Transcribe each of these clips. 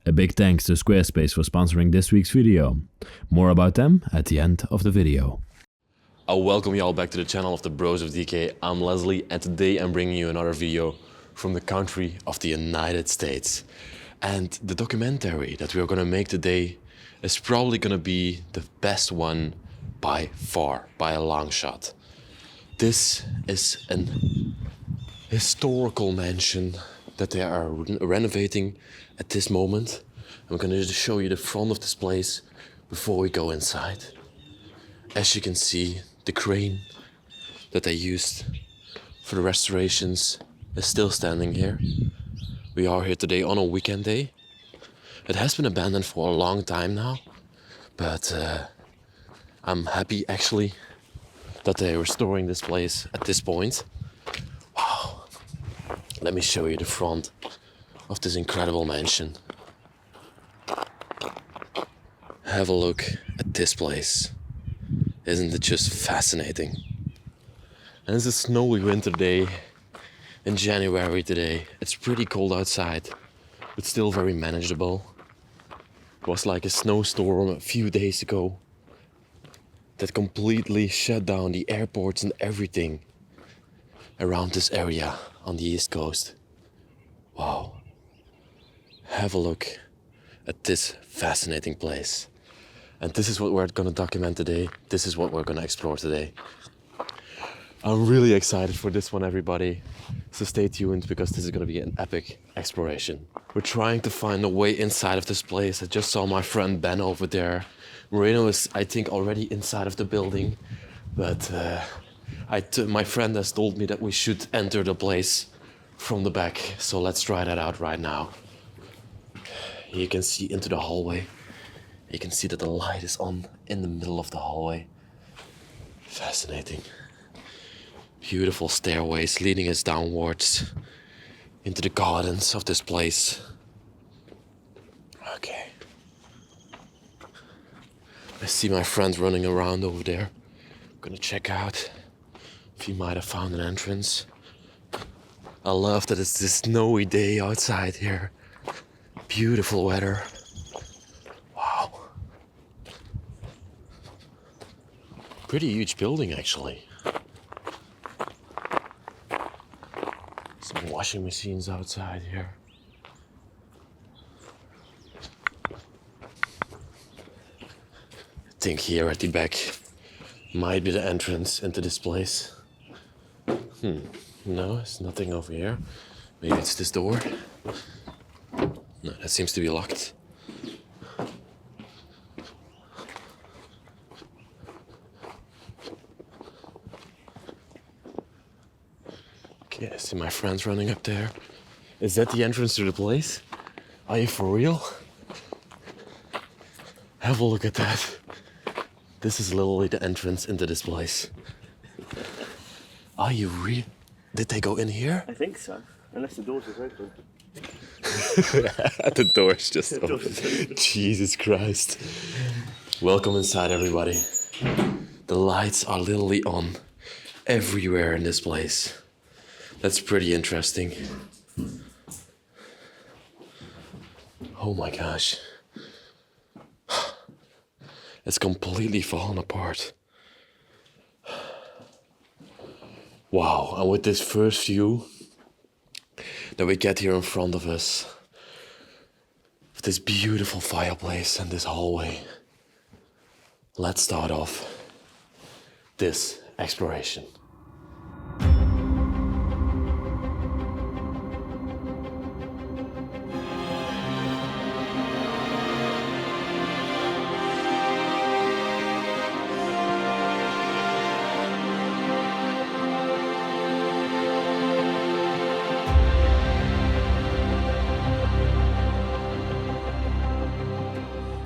A big thanks to Squarespace for sponsoring this week's video. More about them at the end of the video. I welcome you all back to the channel of the Bros of DK. I'm Leslie and today I'm bringing you another video from the country of the United States. And the documentary that we are going to make today is probably going to be the best one by far, by a long shot. This is an historical mansion that they are renovating at this moment. I'm going to just show you the front of this place before we go inside. As you can see, the crane that they used for the restorations is still standing here. We are here today on a weekend day. It has been abandoned for a long time now, but I'm happy actually that they're restoring this place at this point. Wow. Let me show you the front of this incredible mansion. Have a look at this place. Isn't it just fascinating? And it's a snowy winter day in January today. It's pretty cold outside, but still very manageable. It was like a snowstorm a few days ago that completely shut down the airports and everything around this area on the East Coast. Wow. Have a look at this fascinating place. And this is what we're going to document today. This is what we're going to explore today. I'm really excited for this one, everybody. So stay tuned because this is going to be an epic exploration. We're trying to find a way inside of this place. I just saw my friend Ben over there. Moreno is, I think, already inside of the building. But my friend has told me that we should enter the place from the back. So let's try that out right now. You can see into the hallway. You can see that the light is on in the middle of the hallway. Fascinating. Beautiful stairways leading us downwards into the gardens of this place. Okay. I see my friend running around over there. I'm gonna check out if he might have found an entrance. I love that it's this snowy day outside here. Beautiful weather. Wow. Pretty huge building, actually. Some washing machines outside here. I think here at the back might be the entrance into this place. No, it's nothing over here. Maybe it's this door. No, that seems to be locked. Okay, I see my friends running up there. Is that the entrance to the place? Are you for real? Have a look at that. This is literally the entrance into this place. Are you real? Did they go in here? I think so, unless the doors are open. The door's just open. Jesus Christ. Welcome inside, everybody. The lights are literally on everywhere in this place. That's pretty interesting. Oh my gosh. It's completely fallen apart. Wow, and with this first view that we get here in front of us, with this beautiful fireplace and this hallway, let's start off this exploration.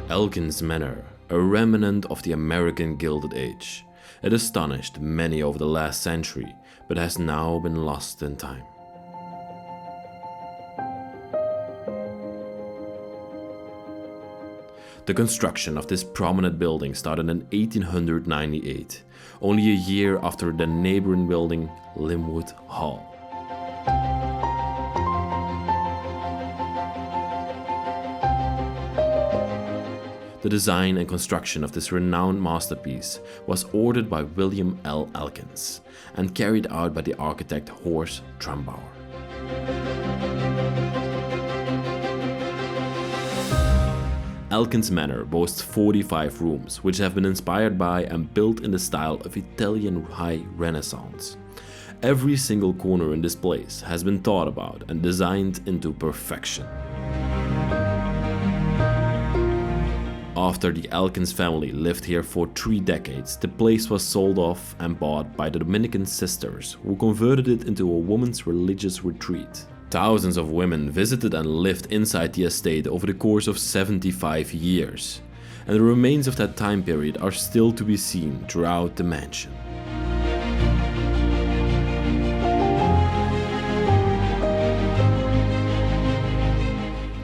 Elkins Manor, a remnant of the American Gilded Age. It astonished many over the last century, but has now been lost in time. The construction of this prominent building started in 1898, only a year after the neighboring building, Lynnewood Hall. The design and construction of this renowned masterpiece was ordered by William L Elkins and carried out by the architect Horace Trumbauer. Elkins Manor boasts 45 rooms, which have been inspired by and built in the style of Italian High Renaissance. Every single corner in this place has been thought about and designed into perfection. After the Elkins family lived here for 3 decades, the place was sold off and bought by the Dominican Sisters, who converted it into a women's religious retreat. Thousands of women visited and lived inside the estate over the course of 75 years, and the remains of that time period are still to be seen throughout the mansion.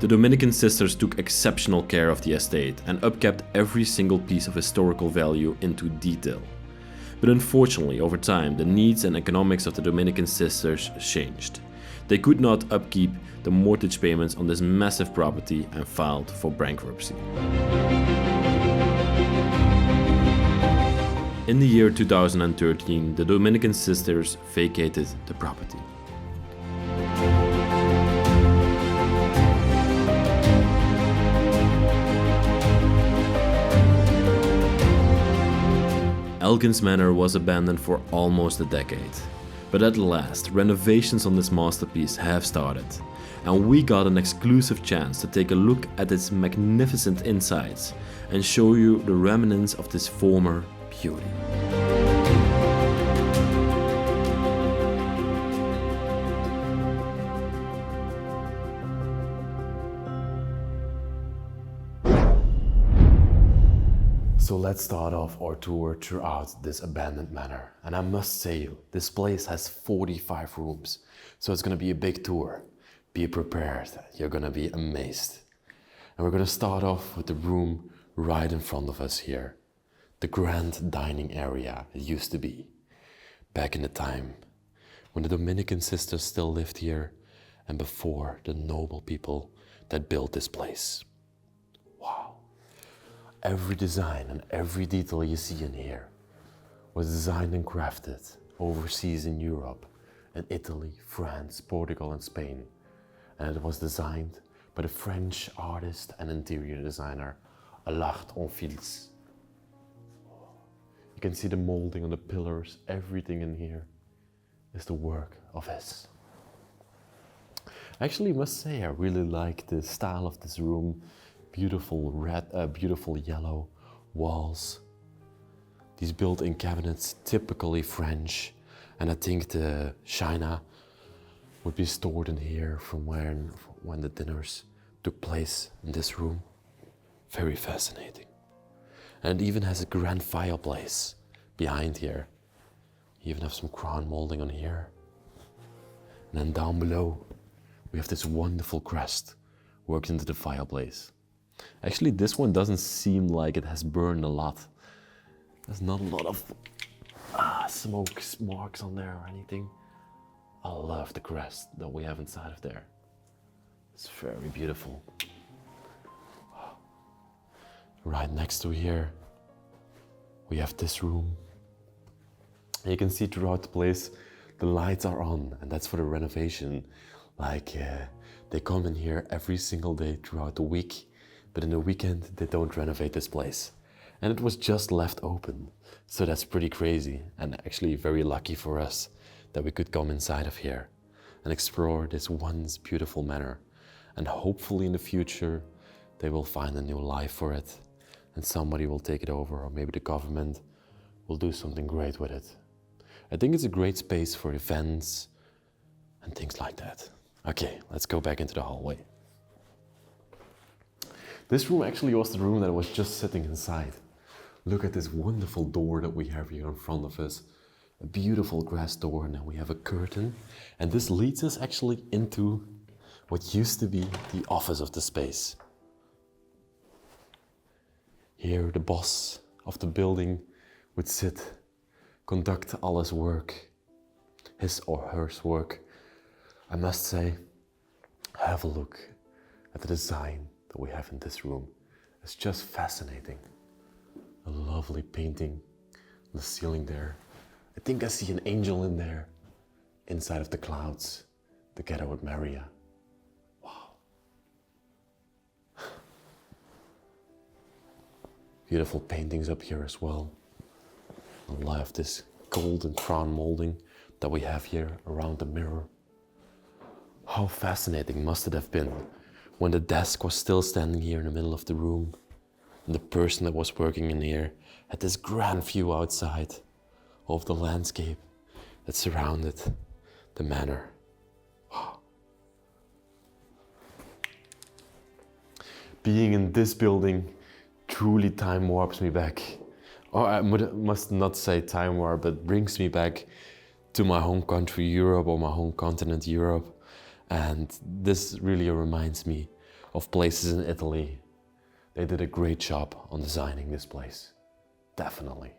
The Dominican Sisters took exceptional care of the estate and upkept every single piece of historical value into detail. But unfortunately, over time, the needs and economics of the Dominican Sisters changed. They could not upkeep the mortgage payments on this massive property and filed for bankruptcy. In the year 2013, the Dominican Sisters vacated the property. Elkins Manor was abandoned for almost a decade. But at last, renovations on this masterpiece have started, and we got an exclusive chance to take a look at its magnificent insides and show you the remnants of this former beauty. So let's start off our tour throughout this abandoned manor. And I must say, this place has 45 rooms. So it's gonna be a big tour. Be prepared, you're gonna be amazed. And we're gonna start off with the room right in front of us here. The grand dining area it used to be. Back in the time when the Dominican Sisters still lived here and before the noble people that built this place. Wow. Every design and every detail you see in here was designed and crafted overseas in Europe, in Italy, France, Portugal and Spain. And it was designed by the French artist and interior designer Alkins. You can see the molding on the pillars, everything in here is the work of his. I actually must say I really like the style of this room. Beautiful red, beautiful yellow walls. These built-in cabinets, typically French, and I think the china would be stored in here from when the dinners took place in this room. Very fascinating. And it even has a grand fireplace behind here. You even have some crown molding on here. And then down below, we have this wonderful crest worked into the fireplace. Actually, this one doesn't seem like it has burned a lot. There's not a lot of smoke marks on there or anything. I love the crest that we have inside of there. It's very beautiful. Right next to here, we have this room. You can see throughout the place, the lights are on, and that's for the renovation. They come in here every single day throughout the week. But in the weekend, they don't renovate this place. And it was just left open. So that's pretty crazy and actually very lucky for us that we could come inside of here and explore this once beautiful manor. And hopefully in the future, they will find a new life for it and somebody will take it over, or maybe the government will do something great with it. I think it's a great space for events and things like that. Okay, let's go back into the hallway. This room actually was the room that I was just sitting inside. Look at this wonderful door that we have here in front of us. A beautiful glass door, and then we have a curtain. And this leads us actually into what used to be the office of the space. Here the boss of the building would sit, conduct all his work, his or her work. I must say, have a look at the design that we have in this room. It's just fascinating. A lovely painting on the ceiling there. I think I see an angel in there, inside of the clouds, together with Maria. Wow. Beautiful paintings up here as well. I love this golden crown molding that we have here around the mirror. How fascinating must it have been when the desk was still standing here in the middle of the room, and the person that was working in here had this grand view outside of the landscape that surrounded the manor. Wow. Being in this building truly time warps me back. Or I must not say time warp, but brings me back to my home country Europe, or my home continent Europe. And this really reminds me of places in Italy. They did a great job on designing this place, definitely.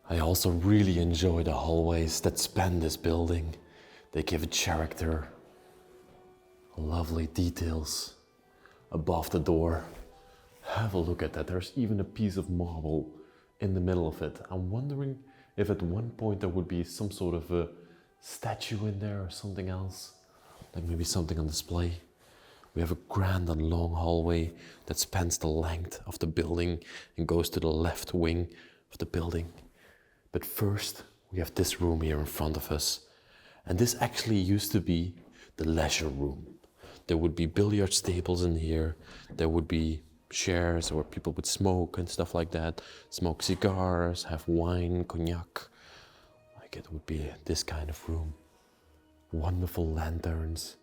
I also really enjoy the hallways that span this building. They give it character, lovely details above the door. Have a look at that, there's even a piece of marble in the middle of it. I'm wondering if at one point there would be some sort of a statue in there or something else, like maybe something on display. We have a grand and long hallway that spans the length of the building and goes to the left wing of the building. But first, we have this room here in front of us. And this actually used to be the leisure room. There would be billiard tables in here. There would be chairs where people would smoke and stuff like that. Smoke cigars, have wine, cognac. Like it would be this kind of room. Wonderful lanterns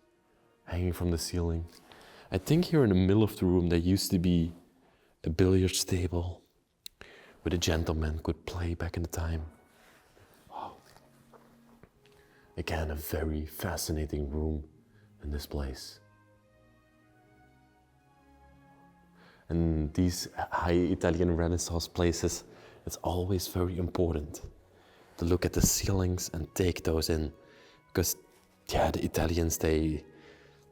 hanging from the ceiling. I think here in the middle of the room there used to be a billiards table where the gentleman could play back in the time. Wow. Again, a very fascinating room in this place. And these high Italian Renaissance places, it's always very important to look at the ceilings and take those in, because yeah, the Italians, they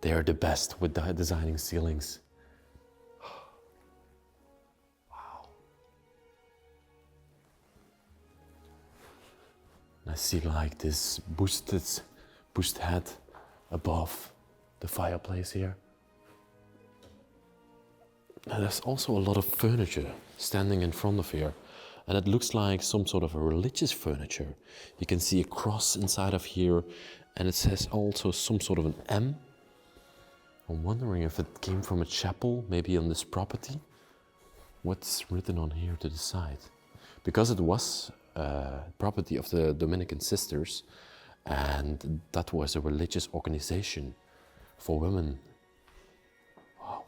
are the best with designing ceilings. Wow. And I see like this bushed head above the fireplace here. And there's also a lot of furniture standing in front of here. And it looks like some sort of a religious furniture. You can see a cross inside of here, and it says also some sort of an M. I'm wondering if it came from a chapel, maybe on this property. What's written on here to the side? Because it was property of the Dominican Sisters, and that was a religious organization for women. Wow,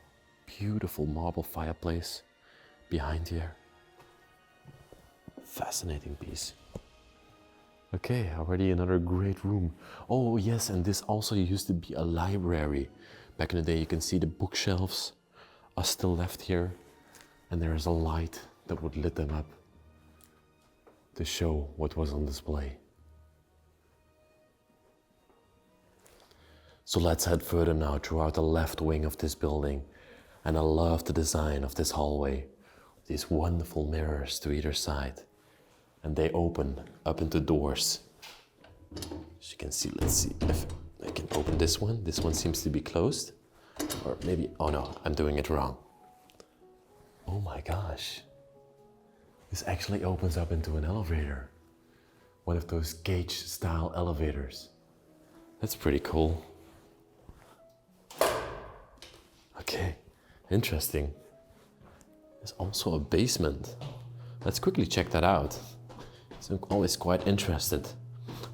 beautiful marble fireplace behind here. Fascinating piece. Okay, already another great room. Oh yes, and this also used to be a library. Back in the day, you can see the bookshelves are still left here, and there is a light that would lit them up to show what was on display. So let's head further now throughout the left wing of this building. And I love the design of this hallway. These wonderful mirrors to either side. And they open up into doors. As you can see, let's see if I can open this one. This one seems to be closed. Or maybe, oh no, I'm doing it wrong. Oh my gosh. This actually opens up into an elevator. One of those gauge style elevators. That's pretty cool. Okay, interesting. There's also a basement. Let's quickly check that out. So I'm always quite interested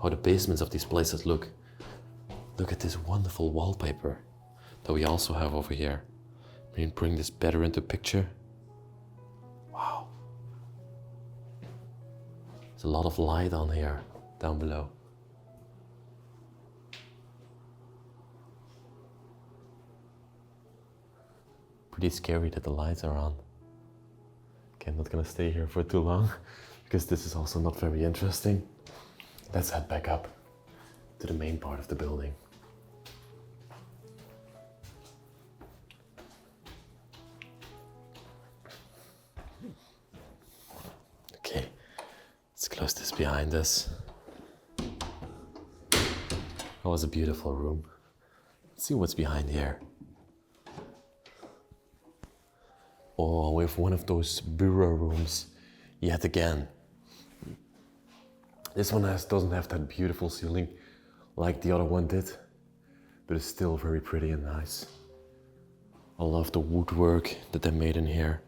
how the basements of these places look. Look at this wonderful wallpaper that we also have over here. Let me bring this better into picture. Wow. There's a lot of light on here, down below. Pretty scary that the lights are on. Okay, I'm not gonna stay here for too long because this is also not very interesting. Let's head back up to the main part of the building. close this behind us. That was a beautiful room. Let's see what's behind here. Oh, we have one of those bureau rooms yet again. This one doesn't have that beautiful ceiling like the other one did, but it's still very pretty and nice. I love the woodwork that they made in here.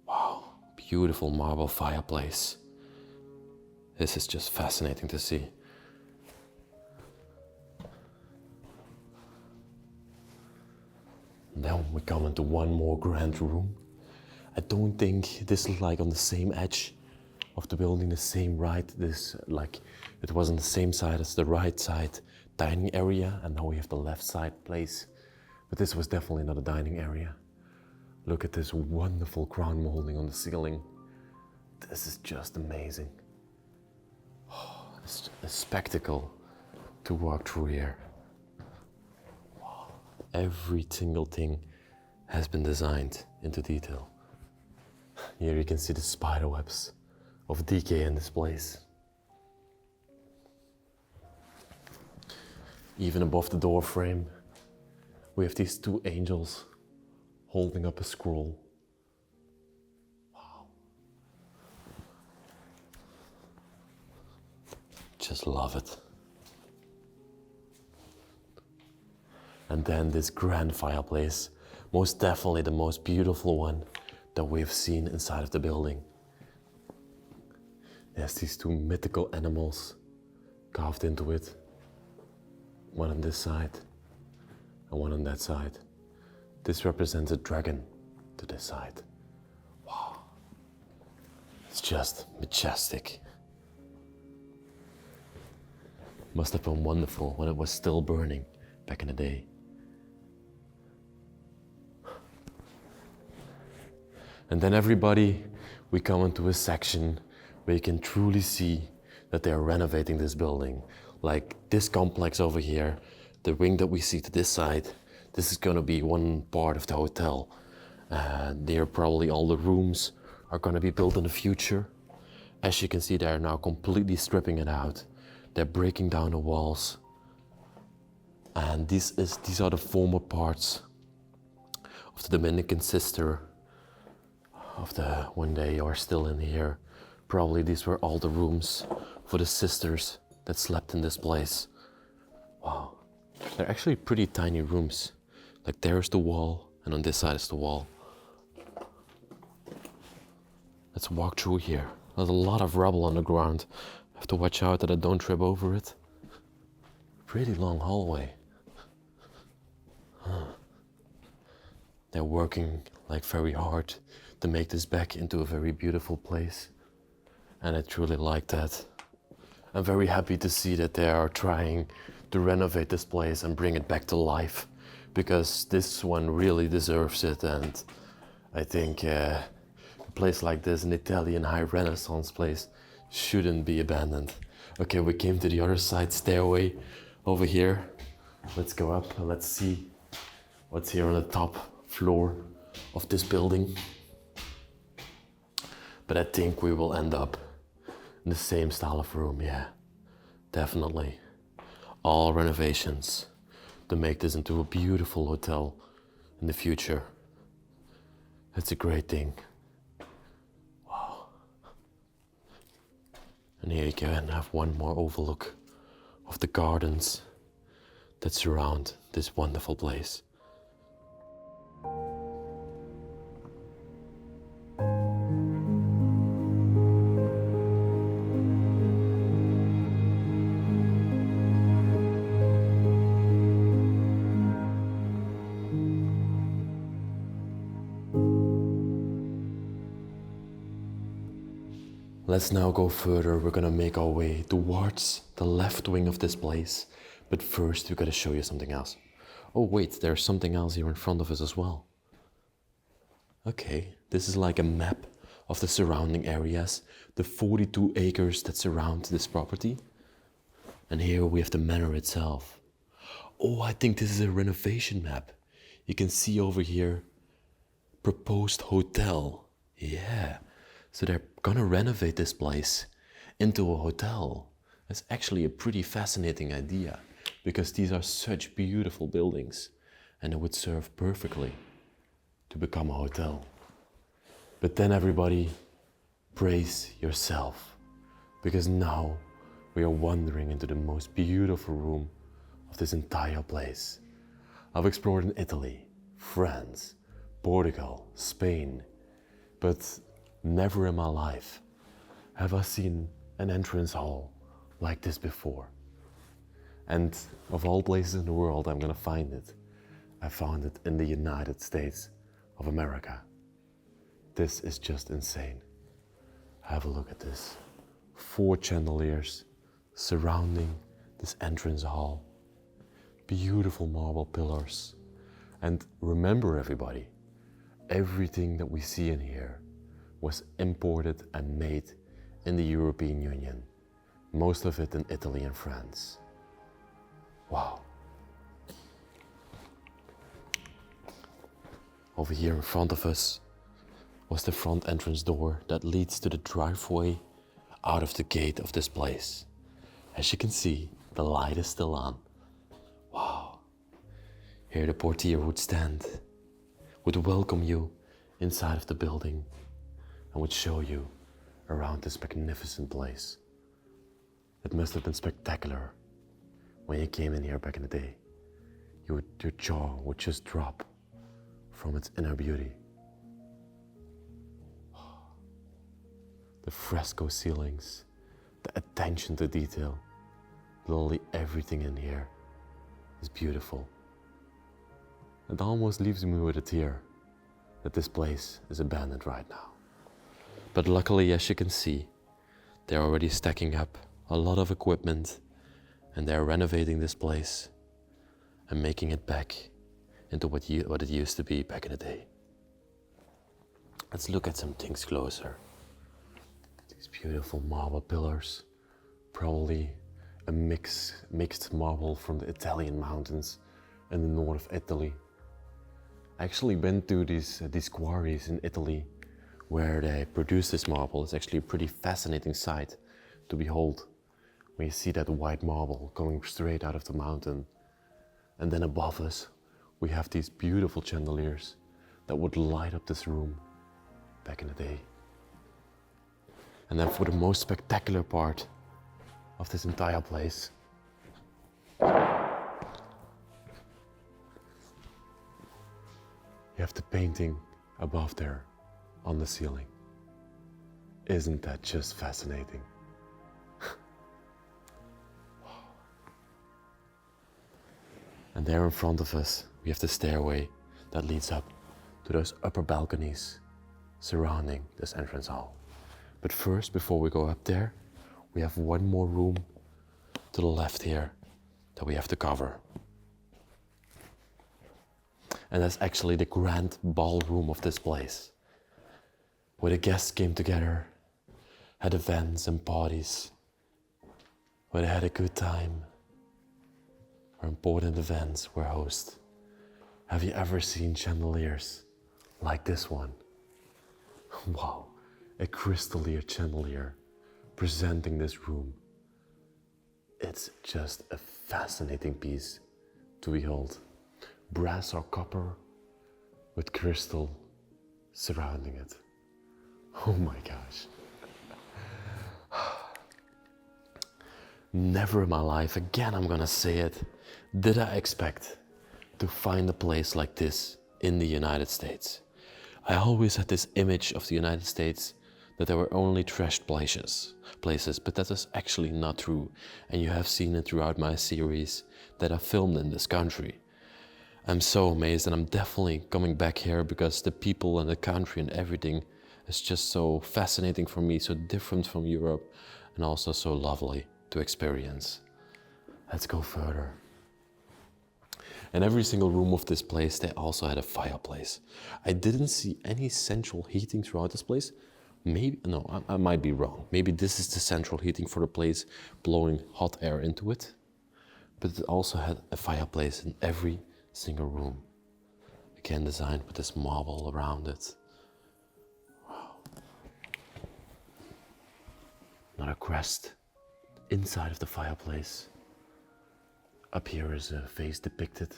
Wow, beautiful marble fireplace. This is just fascinating to see. And then we come into one more grand room. I don't think this is like on the same edge of the building, the same right. This like it was on the same side as the right side dining area, and now we have the left side place. But this was definitely not a dining area. Look at this wonderful crown molding on the ceiling. This is just amazing. Oh, it's a spectacle to walk through here. Wow. Every single thing has been designed into detail. Here you can see the spider webs of decay in this place. Even above the door frame, we have these two angels holding up a scroll. Wow. Just love it. And then this grand fireplace, most definitely the most beautiful one that we've seen inside of the building. There's these two mythical animals carved into it. One on this side and one on that side. This represents a dragon to this side. Wow. It's just majestic. Must have been wonderful when it was still burning back in the day. And then everybody, we come into a section where you can truly see that they are renovating this building. Like this complex over here, the wing that we see to this side, this is gonna be one part of the hotel. There probably all the rooms are gonna be built in the future. As you can see, they're now completely stripping it out. They're breaking down the walls. And these are the former parts of the Dominican Sisters when they are still in here. Probably these were all the rooms for the sisters that slept in this place. Wow. They're actually pretty tiny rooms. Like there's the wall, and on this side is the wall. Let's walk through here. There's a lot of rubble on the ground. I have to watch out that I don't trip over it. Pretty long hallway. Huh. They're working like very hard to make this back into a very beautiful place. And I truly like that. I'm very happy to see that they are trying to renovate this place and bring it back to life, because this one really deserves it. And I think a place like this, an Italian high Renaissance place, shouldn't be abandoned. Okay, we came to the other side stairway over here. Let's go up and let's see what's here on the top floor of this building. But I think we will end up in the same style of room, yeah, definitely. All renovations to make this into a beautiful hotel in the future. It's a great thing. Wow. And here you can have one more overlook of the gardens that surround this wonderful place. Let's now go further. We're gonna make our way towards the left wing of this place. But first, we gotta show you something else. Oh wait, there's something else here in front of us as well. Okay, this is like a map of the surrounding areas, the 42 acres that surround this property. And here we have the manor itself. Oh, I think this is a renovation map. You can see over here, proposed hotel. Yeah. So they're gonna renovate this place into a hotel. It's actually a pretty fascinating idea because these are such beautiful buildings and it would serve perfectly to become a hotel. But then everybody, brace yourself, because now we are wandering into the most beautiful room of this entire place. I've explored in Italy, France, Portugal, Spain, but never in my life have I seen an entrance hall like this before. And of all places in the world I'm gonna find it, I found it in the United States of America. This is just insane. Have a look at this. 4 chandeliers surrounding this entrance hall. Beautiful marble pillars. And remember everybody, everything that we see in here was imported and made in the European Union. Most of it in Italy and France. Wow. Over here in front of us was the front entrance door that leads to the driveway out of the gate of this place. As you can see, the light is still on. Wow. Here the portier would stand, would welcome you inside of the building and would show you around this magnificent place. It must have been spectacular when you came in here back in the day. Your jaw would just drop from its inner beauty. The fresco ceilings, the attention to detail, literally everything in here is beautiful. It almost leaves me with a tear that this place is abandoned right now. But luckily, as you can see, they're already stacking up a lot of equipment and they're renovating this place and making it back into what it used to be back in the day. Let's look at some things closer. These beautiful marble pillars, probably a mixed marble from the Italian mountains in the north of Italy. I actually been to these quarries in Italy where they produce this marble. It's actually a pretty fascinating sight to behold when you see that white marble coming straight out of the mountain. And then above us, we have these beautiful chandeliers that would light up this room back in the day. And then for the most spectacular part of this entire place, you have the painting above there on the ceiling. Isn't that just fascinating? And there in front of us, we have the stairway that leads up to those upper balconies surrounding this entrance hall. But first, before we go up there, we have one more room to the left here that we have to cover. And that's actually the grand ballroom of this place, where the guests came together, had events and parties, where they had a good time, where important events were hosted. Have you ever seen chandeliers like this one? Wow, a crystallier chandelier presenting this room. It's just a fascinating piece to behold. Brass or copper with crystal surrounding it. Oh my gosh. Never in my life, again I'm gonna say it, did I expect to find a place like this in the United States. I always had this image of the United States that there were only trashed places, but that is actually not true. And you have seen it throughout my series that I filmed in this country. I'm so amazed, and I'm definitely coming back here because the people and the country and everything is just so fascinating for me, so different from Europe, and also so lovely to experience. Let's go further. In every single room of this place, they also had a fireplace. I didn't see any central heating throughout this place. Maybe, no, I might be wrong. Maybe this is the central heating for the place, blowing hot air into it. But it also had a fireplace in every single room. Again, designed with this marble around it. Wow. Another crest inside of the fireplace. Up here is a face depicted.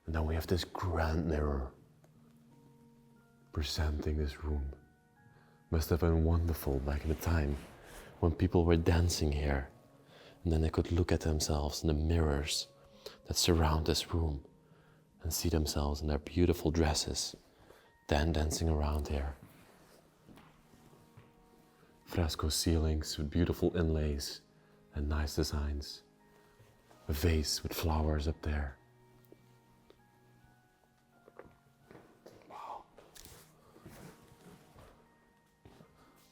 And then we have this grand mirror presenting this room. Must have been wonderful back in the time when people were dancing here, and then they could look at themselves in the mirrors that surround this room and see themselves in their beautiful dresses, then dancing around here. Fresco ceilings with beautiful inlays and nice designs. A vase with flowers up there. Wow.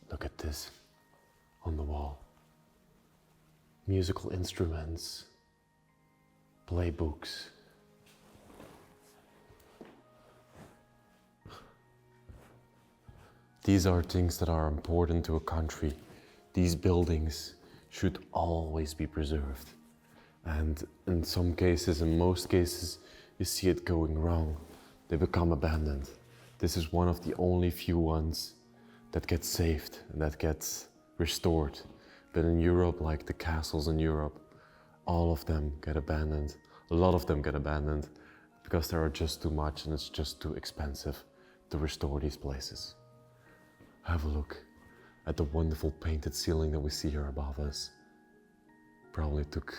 Look at this on the wall. Musical instruments, playbooks. These are things that are important to a country. These buildings should always be preserved. And in some cases, in most cases, you see it going wrong. They become abandoned. This is one of the only few ones that gets saved and that gets restored. But in Europe, like the castles in Europe, all of them get abandoned. A lot of them get abandoned because there are just too much and it's just too expensive to restore these places. Have a look at the wonderful painted ceiling that we see here above us. Probably took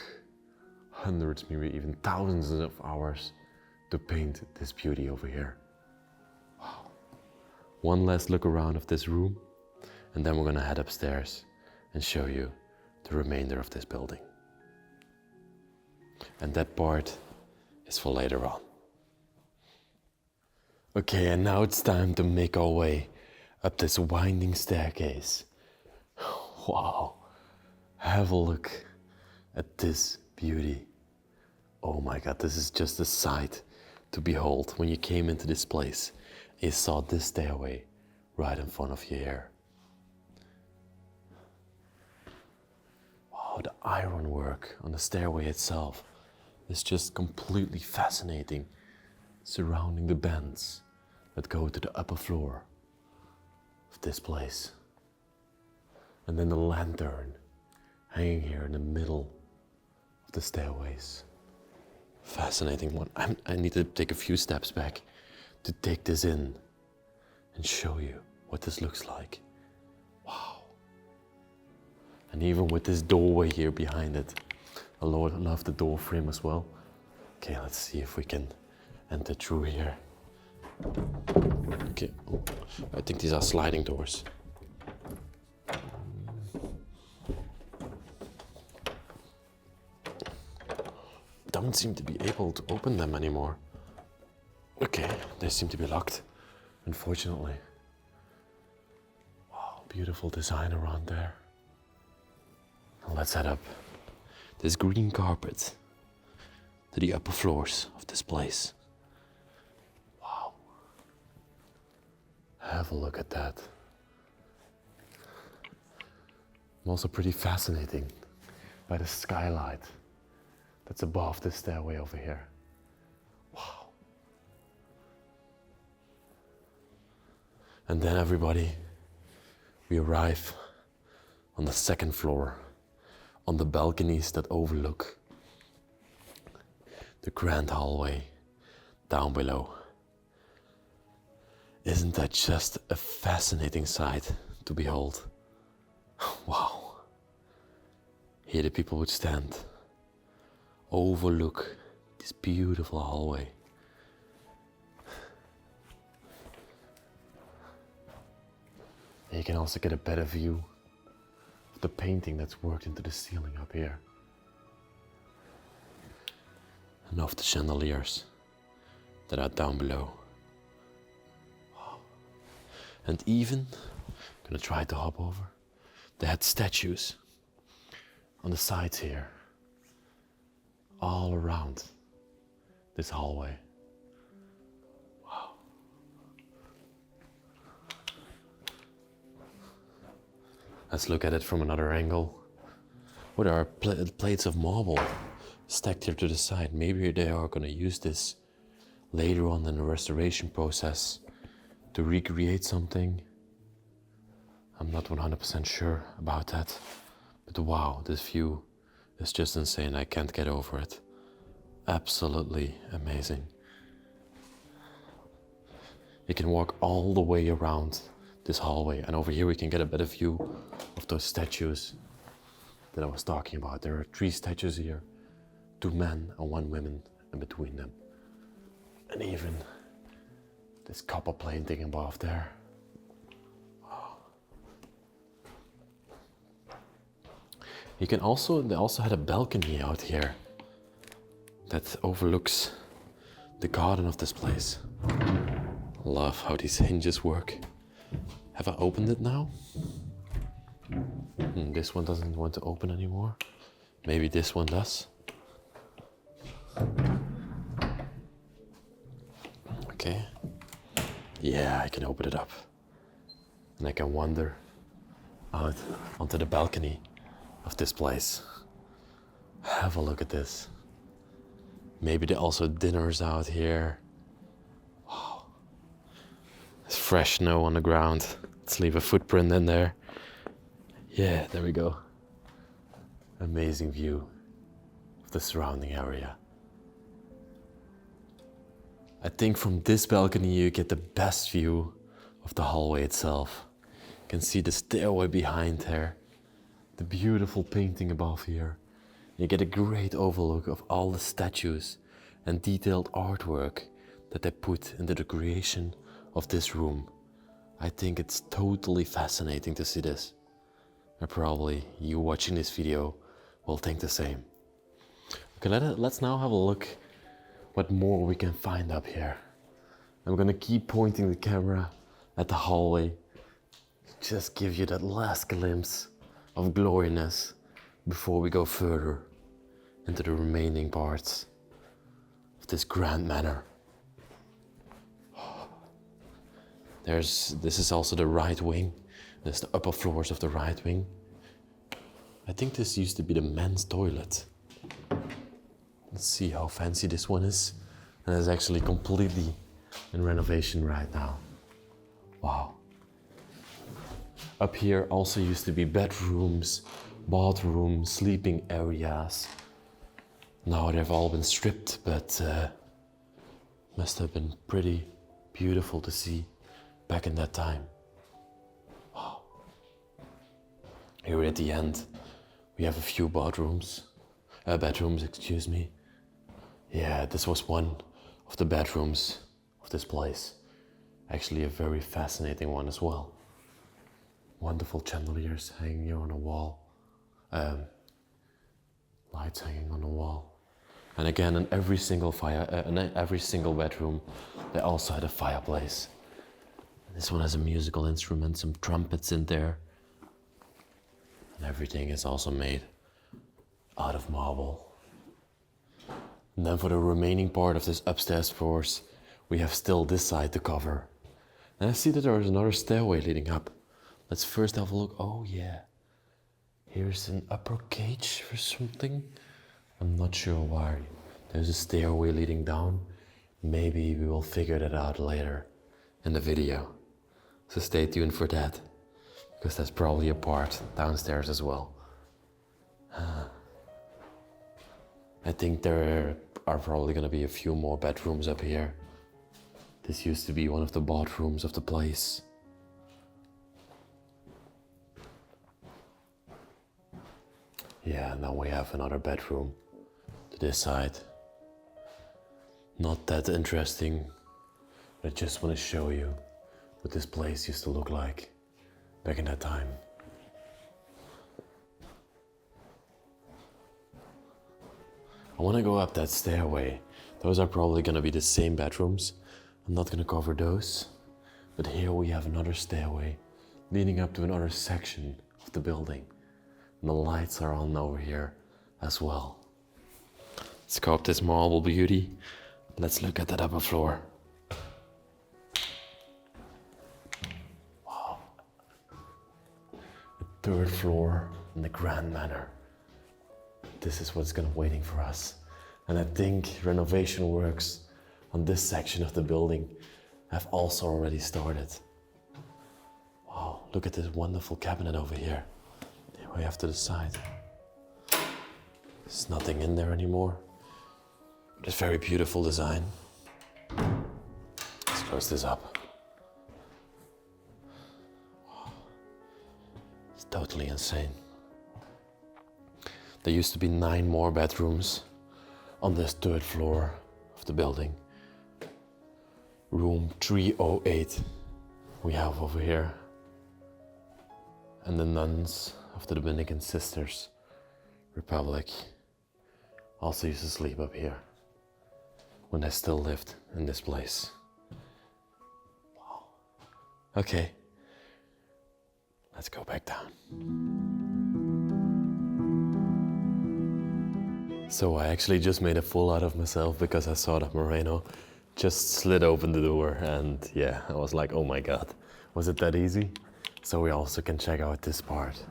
hundreds, maybe even thousands of hours to paint this beauty over here. Wow. One last look around of this room, and then we're gonna head upstairs and show you the remainder of this building. And that part is for later on. Okay, and now it's time to make our way up this winding staircase. Wow, have a look at this beauty. Oh my God, this is just a sight to behold when you came into this place. You saw this stairway right in front of you here. Wow, the ironwork on the stairway itself is just completely fascinating, surrounding the bends that go to the upper floor of this place. And then the lantern hanging here in the middle of the stairways. Fascinating one. I need to take a few steps back to take this in and show you what this looks like. Wow. And even with this doorway here behind it, I love the door frame as well. Okay, let's see if we can enter through here. Okay, oh, I think these are sliding doors. Don't seem to be able to open them anymore. Okay, they seem to be locked, unfortunately. Wow, beautiful design around there. Now let's head up this green carpet to the upper floors of this place. Wow. Have a look at that. I'm also pretty fascinating by the skylight that's above this stairway over here. Wow. And then everybody, we arrive on the second floor, on the balconies that overlook the grand hallway down below. Isn't that just a fascinating sight to behold? Wow. Here the people would stand, overlook this beautiful hallway. And you can also get a better view of the painting that's worked into the ceiling up here. And of the chandeliers that are down below. Wow. And even, I'm gonna try to hop over, they had statues on the sides here, all around this hallway. Wow. Let's look at it from another angle. Oh, there are plates of marble stacked here to the side. Maybe they are going to use this later on in the restoration process to recreate something. I'm not 100% sure about that. But wow, this view is just insane. I can't get over it. Absolutely amazing. You can walk all the way around this hallway, and over here we can get a better view of those statues that I was talking about. There are 3 statues here, 2 men and 1 woman in between them. And even this copper painting above there. You can also, they also had a balcony out here that overlooks the garden of this place. Love how these hinges work. Have I opened it now? This one doesn't want to open anymore. Maybe this one does. Okay. Yeah, I can open it up. And I can wander out onto the balcony of this place. Have a look at this. Maybe there are also dinners out here. Wow. There's fresh snow on the ground. Let's leave a footprint in there. Yeah, there we go. Amazing view of the surrounding area. I think from this balcony you get the best view of the hallway itself. You can see the stairway behind there, the beautiful painting above here. You get a great overlook of all the statues and detailed artwork that they put into the creation of this room. I think it's totally fascinating to see this. And probably you watching this video will think the same. Okay, let's now have a look what more we can find up here. I'm gonna keep pointing the camera at the hallway. Just give you that last glimpse of gloriness before we go further into the remaining parts of this grand manor. This is also the right wing. There's the upper floors of the right wing. I think this used to be the men's toilet. Let's see how fancy this one is. And it's actually completely in renovation right now. Wow. Up here also used to be bedrooms, bathrooms, sleeping areas. Now they've all been stripped, but must have been pretty beautiful to see back in that time. Wow. Here at the end, we have a few bedrooms, excuse me. Yeah, this was one of the bedrooms of this place. Actually a very fascinating one as well. Wonderful chandeliers hanging here on the wall. Lights hanging on the wall. And again, in every single bedroom, they also had a fireplace. This one has a musical instrument, some trumpets in there. And everything is also made out of marble. And then for the remaining part of this upstairs floors, we have still this side to cover. And I see that there is another stairway leading up. Let's first have a look. Oh yeah, here's an upper cage or something. I'm not sure why. There's a stairway leading down. Maybe we will figure that out later in the video. So stay tuned for that, because there's probably a part downstairs as well. I think there are probably gonna be a few more bedrooms up here. This used to be one of the bathrooms of the place. Yeah, now we have another bedroom to this side. Not that interesting, but I just want to show you what this place used to look like back in that time. I want to go up that stairway. Those are probably going to be the same bedrooms. I'm not going to cover those. But here we have another stairway leading up to another section of the building. And the lights are on over here as well. Let's go up this marble beauty. Let's look at that upper floor. Wow. The 3rd floor in the Grand Manor. This is what's gonna waiting for us. And I think renovation works on this section of the building have also already started. Wow. Oh, look at this wonderful cabinet over here. Way off to the side. There's nothing in there anymore. It's very beautiful design. Let's close this up. It's totally insane. There used to be 9 more bedrooms on this 3rd floor of the building. Room 308 we have over here. And the nuns of the Dominican Sisters Republic also used to sleep up here when they still lived in this place. Wow. Okay, let's go back down. So I actually just made a fool out of myself because I saw that Moreno just slid open the door, and yeah, I was like, oh my God, was it that easy? So we also can check out this part.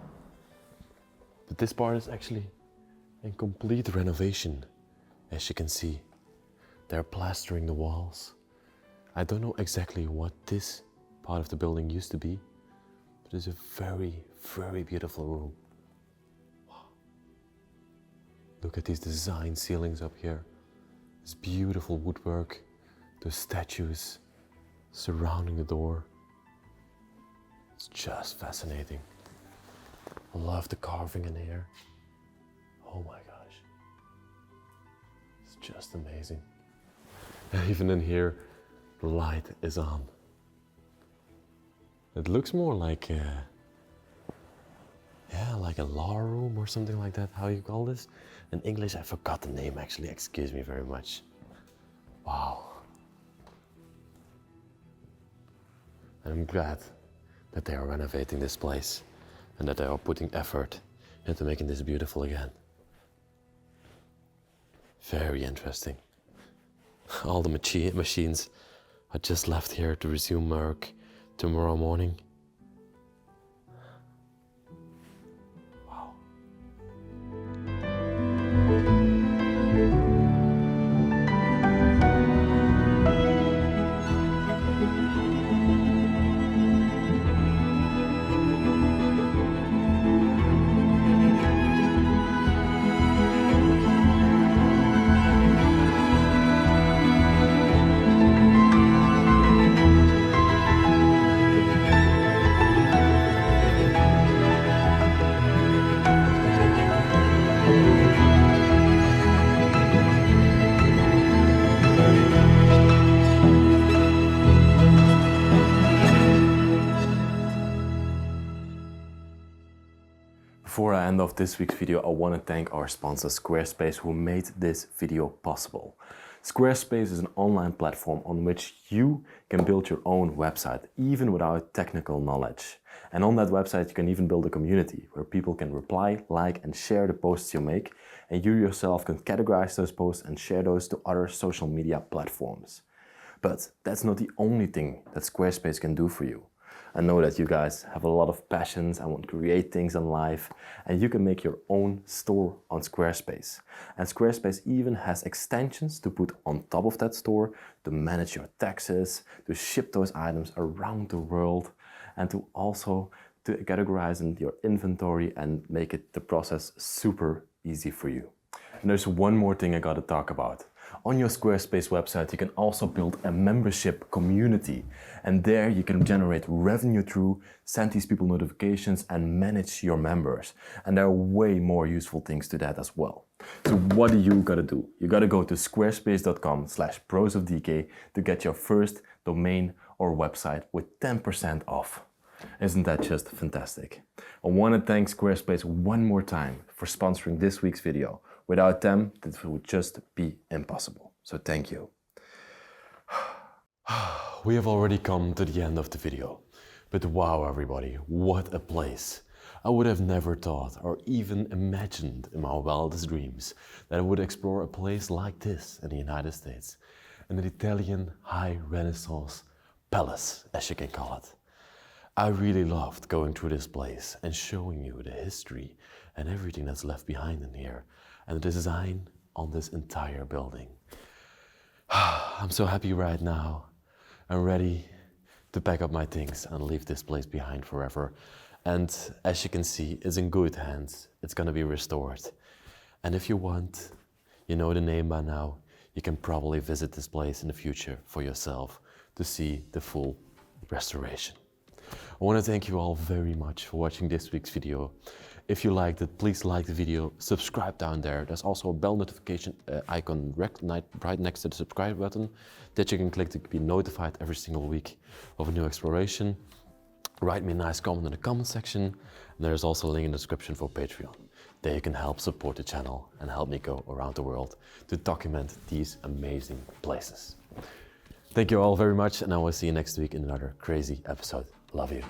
But this part is actually in complete renovation. As you can see, they're plastering the walls. I don't know exactly what this part of the building used to be, but it's a very, very beautiful room. Wow. Look at these design ceilings up here. This beautiful woodwork, those statues surrounding the door. It's just fascinating. I love the carving in here. Oh my gosh. It's just amazing. And even in here, the light is on. It looks more like like a law room or something like that. How you call this? In English, I forgot the name actually. Excuse me very much. Wow. And I'm glad that they are renovating this place and that they are putting effort into making this beautiful again. Very interesting. All the machines are just left here to resume work tomorrow morning. Wow. Before I end off this week's video, I want to thank our sponsor Squarespace, who made this video possible. Squarespace is an online platform on which you can build your own website, even without technical knowledge. And on that website, you can even build a community where people can reply, like, and share the posts you make, and you yourself can categorize those posts and share those to other social media platforms. But that's not the only thing that Squarespace can do for you. I know that you guys have a lot of passions and want to create things in life, and you can make your own store on Squarespace. And Squarespace even has extensions to put on top of that store to manage your taxes, to ship those items around the world, and to also to categorize in your inventory and make it the process super easy for you. And there's one more thing I gotta talk about. On your Squarespace website, you can also build a membership community, and there you can generate revenue through, send these people notifications, and manage your members. And there are way more useful things to that as well. So what do you gotta do? You gotta go to squarespace.com/prosofdk to get your first domain or website with 10% off. Isn't that just fantastic? I want to thank Squarespace one more time for sponsoring this week's video. Without them, this would just be impossible. So thank you. We have already come to the end of the video. But wow, everybody, what a place. I would have never thought or even imagined in my wildest dreams that I would explore a place like this in the United States. An Italian high Renaissance palace, as you can call it. I really loved going through this place and showing you the history and everything that's left behind in here and the design on this entire building. I'm so happy right now. I'm ready to pack up my things and leave this place behind forever. And as you can see, it's in good hands. It's gonna be restored. And if you want, you know the name by now, you can probably visit this place in the future for yourself to see the full restoration. I want to thank you all very much for watching this week's video. If you liked it, please like the video, subscribe down there. There's also a bell notification icon right next to the subscribe button that you can click to be notified every single week of a new exploration. Write me a nice comment in the comment section. And there's also a link in the description for Patreon. There you can help support the channel and help me go around the world to document these amazing places. Thank you all very much, and I will see you next week in another crazy episode. Love you.